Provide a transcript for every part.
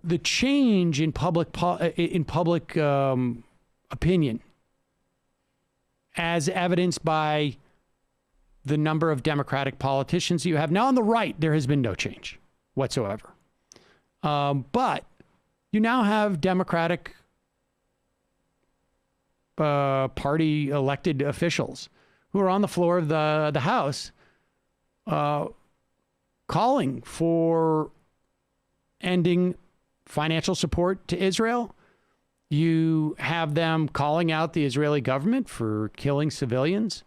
the change in public opinion, as evidenced by the number of Democratic politicians you have now on the right, there has been no change whatsoever. But you now have Democratic party elected officials who are on the floor of the House calling for ending financial support to Israel. You have them calling out the Israeli government for killing civilians.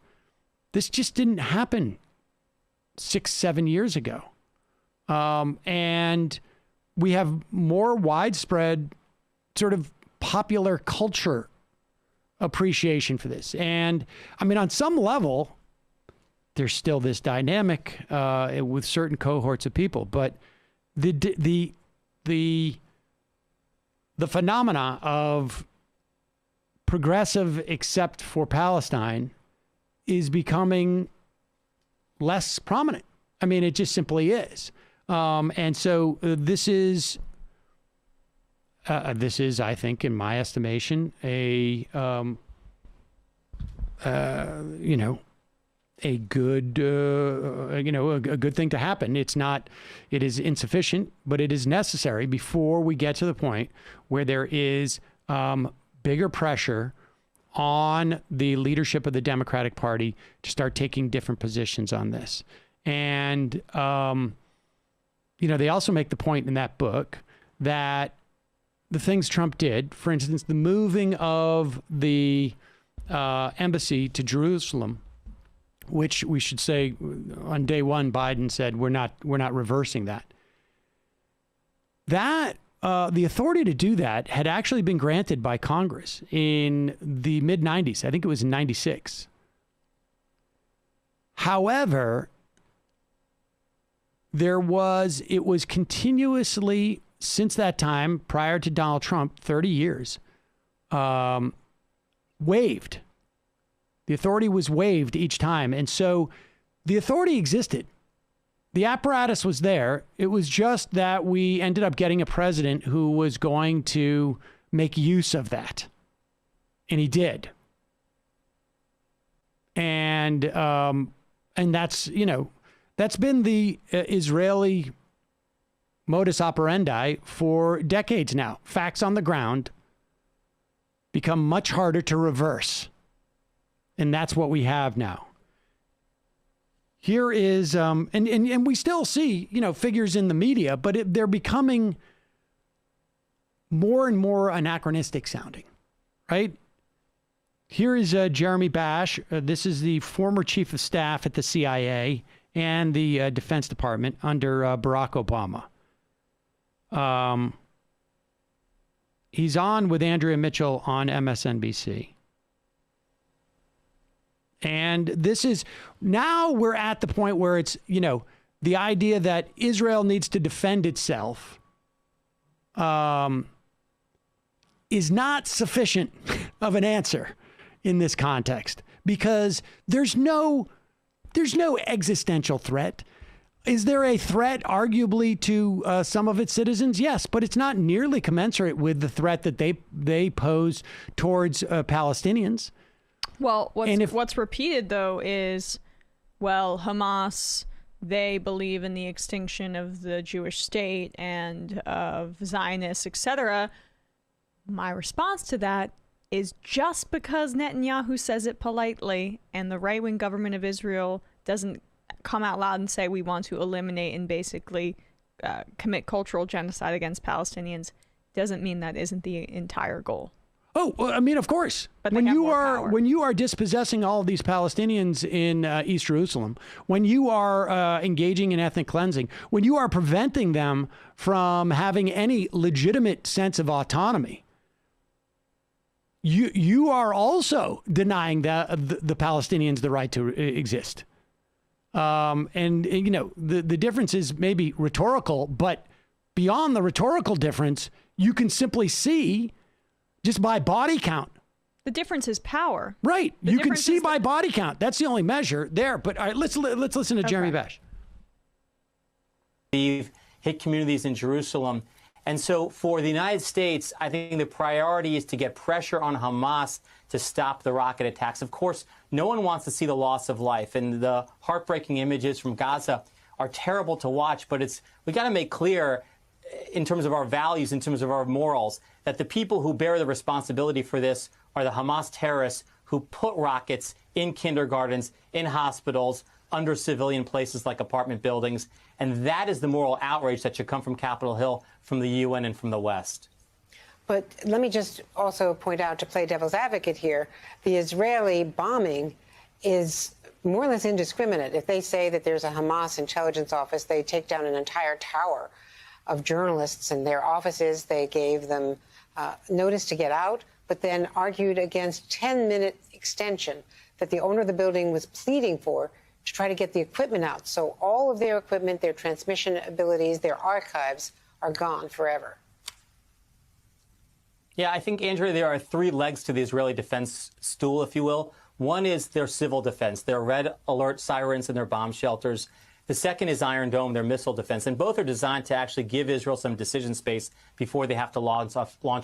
This just didn't happen 6-7 years ago. And we have more widespread sort of popular culture appreciation for this. And I mean, on some level, there's still this dynamic with certain cohorts of people, but the phenomena of progressive except for Palestine is becoming less prominent. I mean, it just simply is. And so this is, I think, in my estimation, a good, a good thing to happen. It is insufficient, but it is necessary before we get to the point where there is bigger pressure on the leadership of the Democratic Party to start taking different positions on this. And, they also make the point in that book that the things Trump did, for instance, the moving of the embassy to Jerusalem, which we should say on day one, Biden said, we're not reversing that. The authority to do that had actually been granted by Congress in the mid-90s. I think it was in 96. However, it was continuously, since that time, prior to Donald Trump, 30 years, waived. The authority was waived each time. And so the authority existed. The apparatus was there. It was just that we ended up getting a president who was going to make use of that. And he did. And that's, that's been the Israeli modus operandi for decades now. Facts on the ground become much harder to reverse. And that's what we have now. Here is, and we still see, figures in the media, but they're becoming more and more anachronistic sounding, right? Here is Jeremy Bash. This is the former chief of staff at the CIA and the Defense Department under Barack Obama. He's on with Andrea Mitchell on MSNBC. And this is, now we're at the point where it's, the idea that Israel needs to defend itself is not sufficient of an answer in this context, because there's no existential threat. Is there a threat, arguably, to some of its citizens? Yes, but it's not nearly commensurate with the threat that they pose towards Palestinians. Well, what's repeated, though, is, Hamas, they believe in the extinction of the Jewish state and of Zionists, etc. My response to that is, just because Netanyahu says it politely and the right-wing government of Israel doesn't come out loud and say we want to eliminate and basically commit cultural genocide against Palestinians, doesn't mean that isn't the entire goal. Oh, well, I mean, of course. But when you are dispossessing all of these Palestinians in East Jerusalem, when you are engaging in ethnic cleansing, when you are preventing them from having any legitimate sense of autonomy, you are also denying the Palestinians the right to exist. And the difference is maybe rhetorical, but beyond the rhetorical difference, you can simply see just by body count. The difference is power. Right. You can see by body count. That's the only measure there. But all right, let's listen to Jeremy Bash. Hit communities in Jerusalem And so for the United States, I think the priority is to get pressure on Hamas to stop the rocket attacks. Of course, no one wants to see the loss of life, and the heartbreaking images from Gaza are terrible to watch, but we got to make clear in terms of our values, in terms of our morals, that the people who bear the responsibility for this are the Hamas terrorists who put rockets in kindergartens, in hospitals, under civilian places like apartment buildings. And that is the moral outrage that should come from Capitol Hill, from the UN, and from the West. But let me just also point out, to play devil's advocate here, the Israeli bombing is more or less indiscriminate. If they say that there's a Hamas intelligence office, they take down an entire tower of journalists in their offices. They gave them notice to get out, but then argued against 10-minute extension that the owner of the building was pleading for to try to get the equipment out. So all of their equipment, their transmission abilities, their archives are gone forever. Yeah, I think, Andrea, there are three legs to the Israeli defense stool, if you will. One is their civil defense, their red alert sirens and their bomb shelters. The second is Iron Dome, their missile defense. And both are designed to actually give Israel some decision space before they have to launch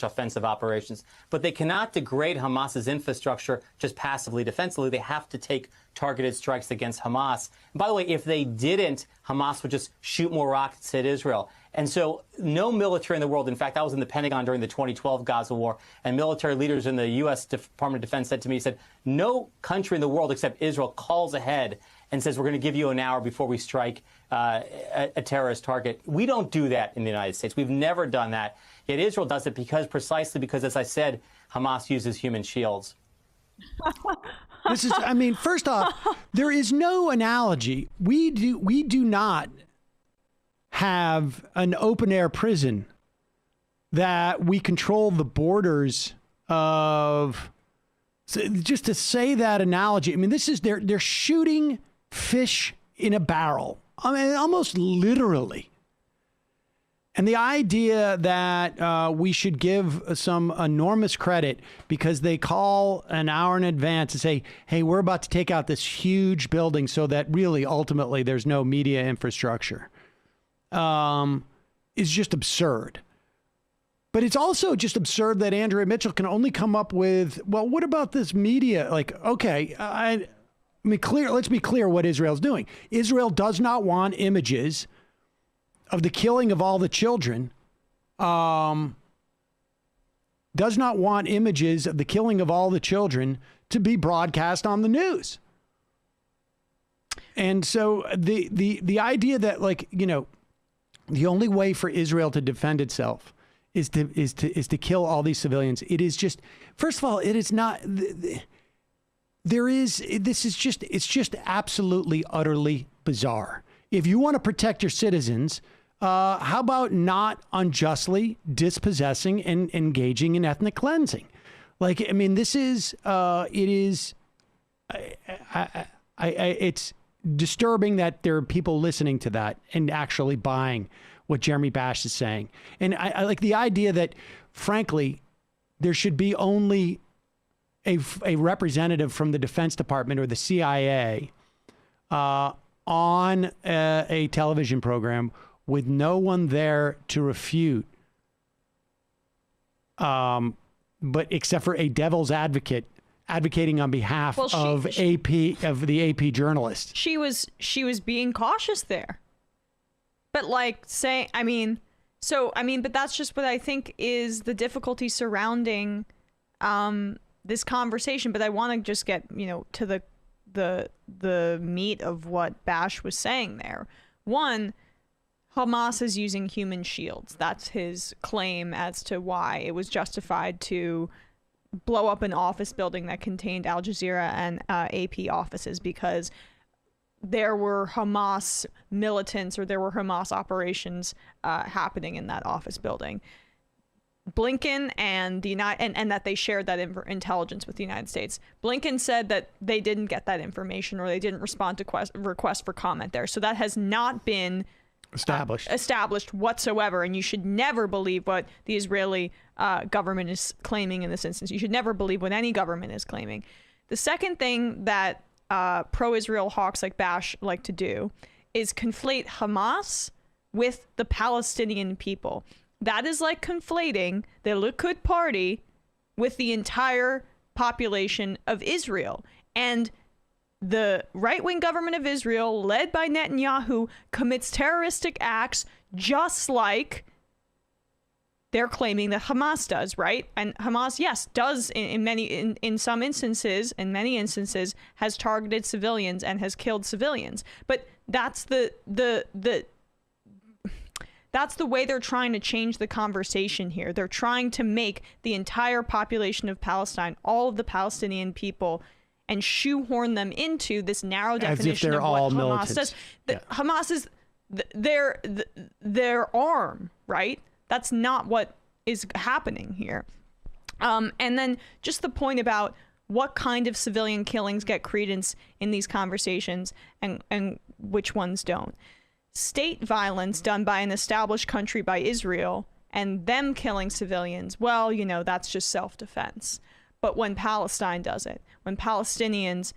offensive operations. But they cannot degrade Hamas's infrastructure just passively, defensively. They have to take targeted strikes against Hamas. And by the way, if they didn't, Hamas would just shoot more rockets at Israel. And so no military in the world, in fact, I was in the Pentagon during the 2012 Gaza war, and military leaders in the U.S. Department of Defense said to me, no country in the world except Israel calls ahead and says, we're going to give you an hour before we strike a terrorist target. We don't do that in the United States. We've never done that. Yet Israel does it precisely because, as I said, Hamas uses human shields. This is, I mean, first off, there is no analogy. We do not have an open air prison that we control the borders of. So just to say that analogy, I mean, this is they're shooting fish in a barrel. I mean, almost literally. And the idea that we should give some enormous credit because they call an hour in advance and say, hey, we're about to take out this huge building so that really ultimately there's no media infrastructure, is just absurd. But it's also just absurd that Andrea Mitchell can only come up with, well, what about this media? Like, okay, I mean, let's be clear what Israel's doing. Israel does not want images of the killing of all the children, does not want images of the killing of all the children to be broadcast on the news. And so the idea that, like, you know, the only way for Israel to defend itself is to kill all these civilians. It is just, first of all, it is not, it's just absolutely, utterly bizarre. If you want to protect your citizens, how about not unjustly dispossessing and engaging in ethnic cleansing? Like, I mean, this is, it's disturbing that there are people listening to that and actually buying what Jeremy Bash is saying. And I like the idea that, frankly, there should be only a representative from the Defense Department or the CIA on a television program with no one there to refute, but except for a devil's advocate advocating on behalf of the AP journalist. She was being cautious there. But like saying, but that's just what I think is the difficulty surrounding this conversation. But I want to just get, to the meat of what Bash was saying there. One, Hamas is using human shields. That's his claim as to why it was justified to blow up an office building that contained Al Jazeera and AP offices, because there were Hamas militants or there were Hamas operations happening in that office building. Blinken and that they shared that intelligence with the United States. Blinken said that they didn't get that information or they didn't respond to requests for comment there. So that has not been established whatsoever, and you should never believe what the Israeli government is claiming in this instance. You should never believe what any government is claiming. The second thing that pro-Israel hawks like Bash like to do is conflate Hamas with the Palestinian people. that is like conflating the Likud party with the entire population of Israel. And the right-wing government of Israel, led by Netanyahu, commits terroristic acts just like they're claiming that Hamas does, right? And Hamas, yes, does in many instances, has targeted civilians and has killed civilians. But that's that's the way they're trying to change the conversation here. They're trying to make the entire population of Palestine, all of the Palestinian people, and shoehorn them into this narrow definition of what Hamas does. Hamas is their arm, right? That's not what is happening here. And then just the point about what kind of civilian killings get credence in these conversations and which ones don't. State violence done by an established country, by Israel, and them killing civilians, well, you know, that's just self-defense. But when Palestine does it, when Palestinians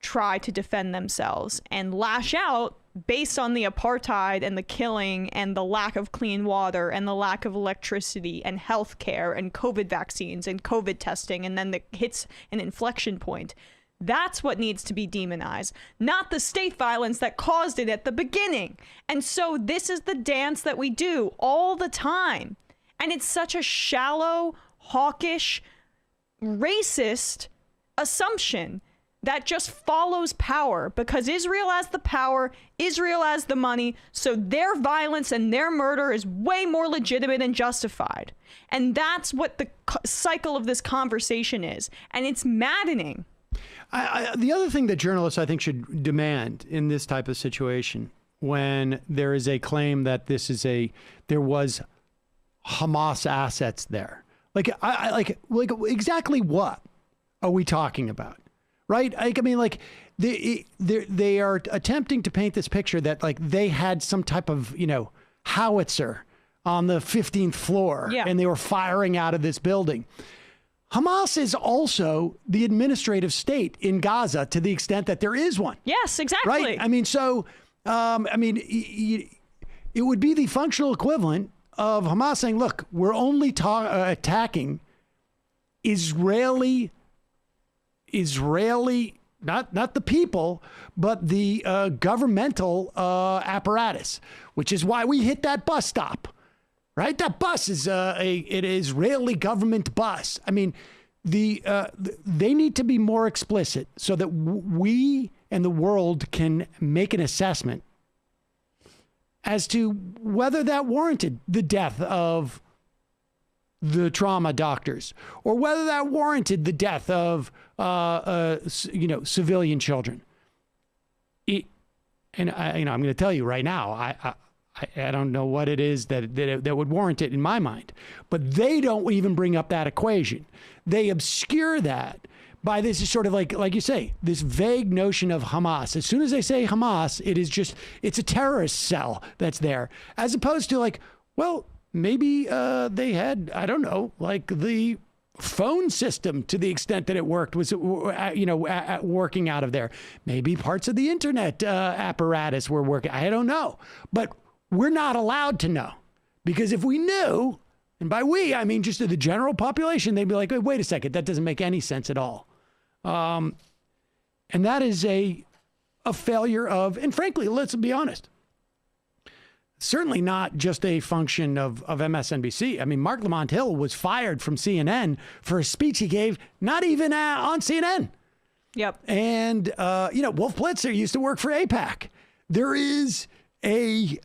try to defend themselves and lash out based on the apartheid and the killing and the lack of clean water and the lack of electricity and health care and COVID vaccines and COVID testing, and then it hits an inflection point, that's what needs to be demonized, not the state violence that caused it at the beginning. And so this is the dance that we do all the time. And it's such a shallow, hawkish, racist assumption that just follows power, because Israel has the power, Israel has the money, so their violence and their murder is way more legitimate and justified. And that's what the cycle of this conversation is. And it's maddening. The other thing that journalists, I think, should demand in this type of situation, when there is a claim that there was Hamas assets there, like exactly what are we talking about, right? They are attempting to paint this picture that they had some type of howitzer on the 15th floor, and they were firing out of this building. Hamas is also the administrative state in Gaza, to the extent that there is one. Yes, exactly. Right? It would be the functional equivalent of Hamas saying, look, we're only attacking Israeli, not the people, but the governmental apparatus, which is why we hit that bus stop. Right, that bus is an Israeli government bus. I mean, they need to be more explicit so that we and the world can make an assessment as to whether that warranted the death of the trauma doctors, or whether that warranted the death of civilian children. I'm going to tell you right now, I don't know what it is that would warrant it in my mind, but they don't even bring up that equation. They obscure that by this sort of like you say, this vague notion of Hamas. As soon as they say Hamas, it's a terrorist cell that's there, as opposed to maybe they had, I don't know, the phone system, to the extent that it worked, was working out of there. Maybe parts of the internet apparatus were working. I don't know, but we're not allowed to know, because if we knew, and by we, I mean just to the general population, they'd be like, wait a second, that doesn't make any sense at all. And that is a failure of, and frankly, let's be honest, certainly not just a function of MSNBC. I mean, Mark Lamont Hill was fired from CNN for a speech he gave, not even on CNN. Yep. And, Wolf Blitzer used to work for AIPAC. There is a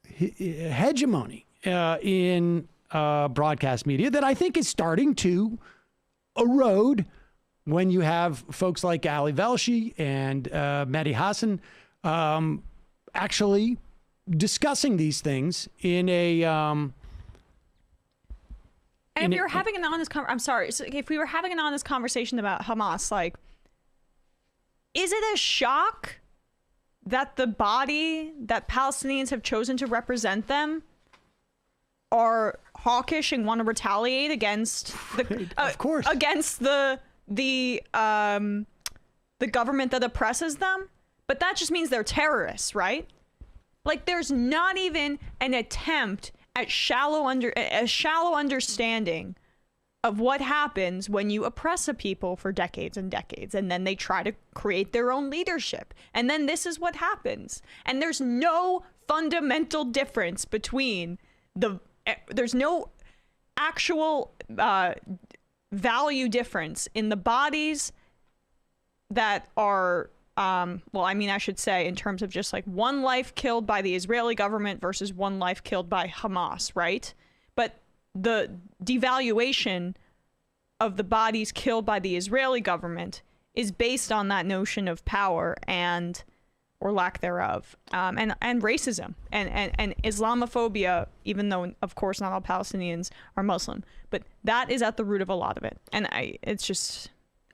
hegemony in broadcast media that I think is starting to erode when you have folks like Ali Velshi and Mehdi Hassan actually discussing these things in a and if we were having an honest if we were having an honest conversation about Hamas, is it a shock that the body that Palestinians have chosen to represent them are hawkish and want to retaliate against of course, against the government that oppresses them? But that just means they're terrorists, right? Like, there's not even an attempt at a shallow understanding of what happens when you oppress a people for decades and decades, and then they try to create their own leadership. And then this is what happens. And there's no fundamental difference between there's no actual value difference in the bodies that are, well, I mean, I should say in terms of just like one life killed by the Israeli government versus one life killed by Hamas, right? But the devaluation of the bodies killed by the Israeli government is based on that notion of power and or lack thereof, and racism and Islamophobia, even though, of course, not all Palestinians are Muslim. But that is at the root of a lot of it. And it's just...